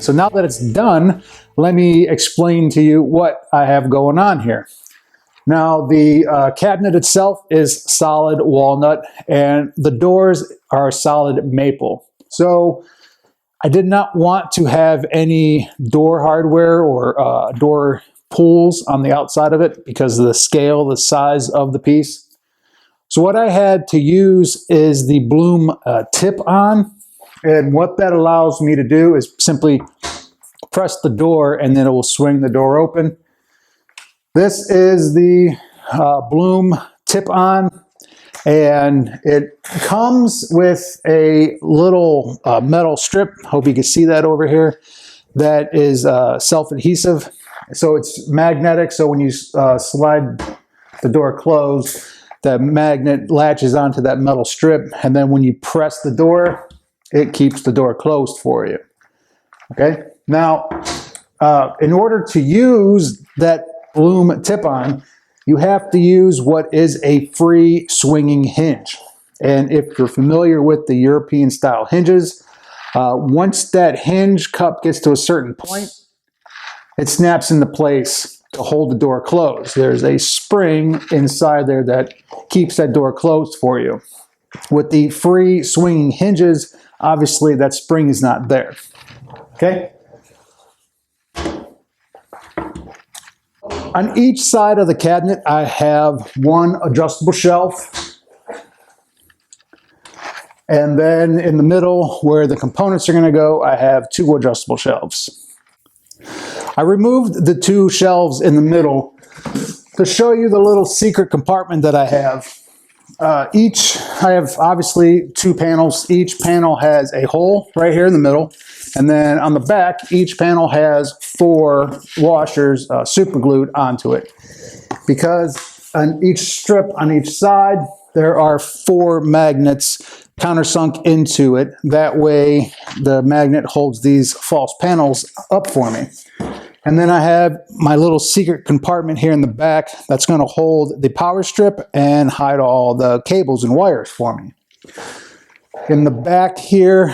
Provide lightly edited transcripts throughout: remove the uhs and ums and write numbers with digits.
So now that it's done, let me explain to you what I have going on here. Now, the cabinet itself is solid walnut, and the doors are solid maple. So I did not want to have any door hardware or door pulls on the outside of it because of the scale, the size of the piece. So what I had to use is the Bloom tip-on, and what that allows me to do is simply press the door and then it will swing the door open. This is the Bloom tip-on, and it comes with a little metal strip, hope you can see that over here, that is self-adhesive. So it's magnetic, so when you slide the door closed, the magnet latches onto that metal strip, and then when you press the door, it keeps the door closed for you. Okay? Now, in order to use that Bloom tip-on, you have to use what is a free swinging hinge. And if you're familiar with the European style hinges, once that hinge cup gets to a certain point, it snaps into place to hold the door closed. There's a spring inside there that keeps that door closed for you. With the free swinging hinges, obviously that spring is not there. Okay? On each side of the cabinet, I have one adjustable shelf. And then in the middle, where the components are going to go, I have two adjustable shelves. I removed the two shelves in the middle to show you the little secret compartment that I have. I have obviously two panels. Each panel has a hole right here in the middle. And then on the back, each panel has 4 washers super glued onto it. Because on each strip on each side, there are 4 magnets countersunk into it. That way, the magnet holds these false panels up for me. And then I have my little secret compartment here in the back that's going to hold the power strip and hide all the cables and wires for me. In the back here,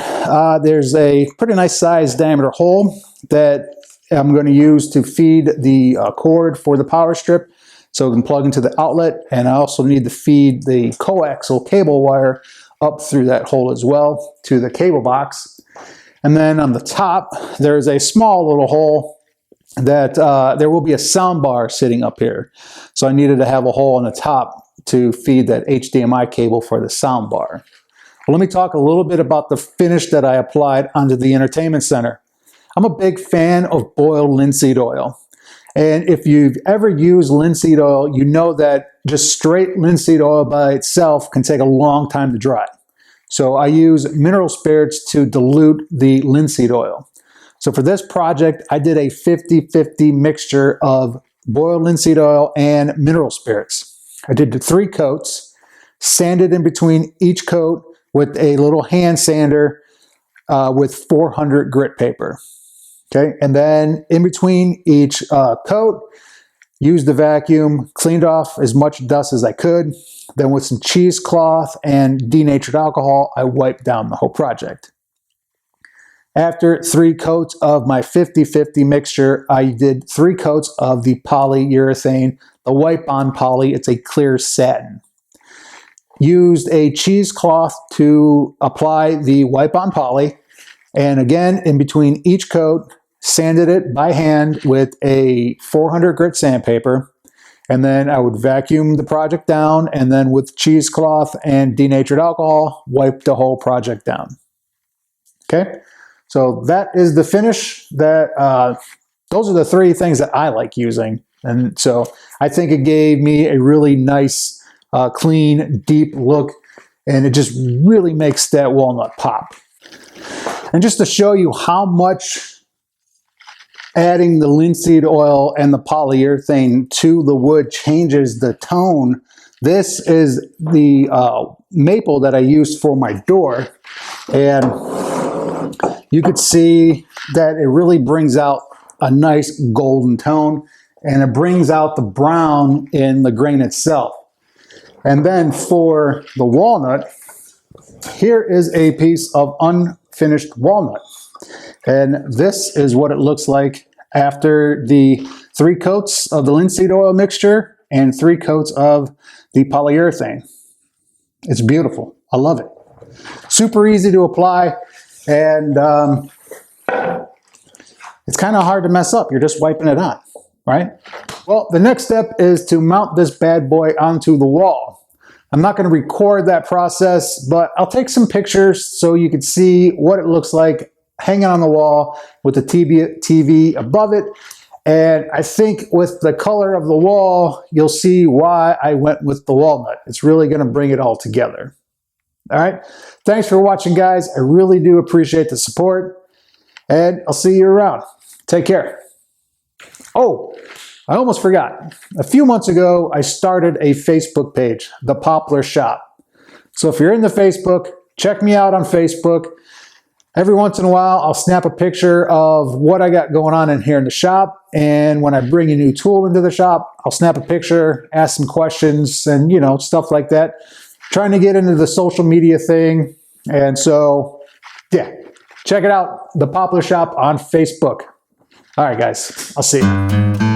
there's a pretty nice size diameter hole that I'm going to use to feed the cord for the power strip so it can plug into the outlet. And I also need to feed the coaxial cable wire up through that hole as well to the cable box. And then on the top, there's a small little hole that there will be a sound bar sitting up here. So I needed to have a hole on the top to feed that HDMI cable for the sound bar. Well, let me talk a little bit about the finish that I applied onto the entertainment center. I'm a big fan of boiled linseed oil. And if you've ever used linseed oil, you know that just straight linseed oil by itself can take a long time to dry. So I use mineral spirits to dilute the linseed oil. So for this project, I did a 50-50 mixture of boiled linseed oil and mineral spirits. I did 3 coats, sanded in between each coat with a little hand sander with 400 grit paper. Okay, and then in between each coat, used the vacuum, cleaned off as much dust as I could. Then with some cheesecloth and denatured alcohol, I wiped down the whole project. After 3 coats of my 50-50 mixture, I did 3 coats of the polyurethane, the wipe-on poly. It's a clear satin. Used a cheesecloth to apply the wipe-on poly, and again, in between each coat, sanded it by hand with a 400 grit sandpaper, and then I would vacuum the project down, and then with cheesecloth and denatured alcohol, wipe the whole project down. Okay, so that is the finish. Those are the 3 things that I like using, and so I think it gave me a really nice clean, deep look, and it just really makes that walnut pop. And just to show you how much adding the linseed oil and the polyurethane to the wood changes the tone, this is the maple that I used for my door, and you could see that it really brings out a nice golden tone, and it brings out the brown in the grain itself. And then for the walnut, here is a piece of unfinished walnut. And this is what it looks like after the 3 coats of the linseed oil mixture and 3 coats of the polyurethane. It's beautiful. I love it. Super easy to apply, and it's kind of hard to mess up. You're just wiping it on, right? Well, the next step is to mount this bad boy onto the wall. I'm not going to record that process, but I'll take some pictures so you can see what it looks like hanging on the wall with the TV above it. And I think with the color of the wall, you'll see why I went with the walnut. It's really going to bring it all together. All right. Thanks for watching, guys. I really do appreciate the support, and I'll see you around. Take care. Oh, I almost forgot. A few months ago, I started a Facebook page, The Poplar Shop. So if you're in the Facebook, check me out on Facebook. Every once in a while, I'll snap a picture of what I got going on in here in the shop. And when I bring a new tool into the shop, I'll snap a picture, ask some questions, and, you know, stuff like that. Trying to get into the social media thing. And so, yeah, check it out. The Poplar Shop on Facebook. All right, guys, I'll see you.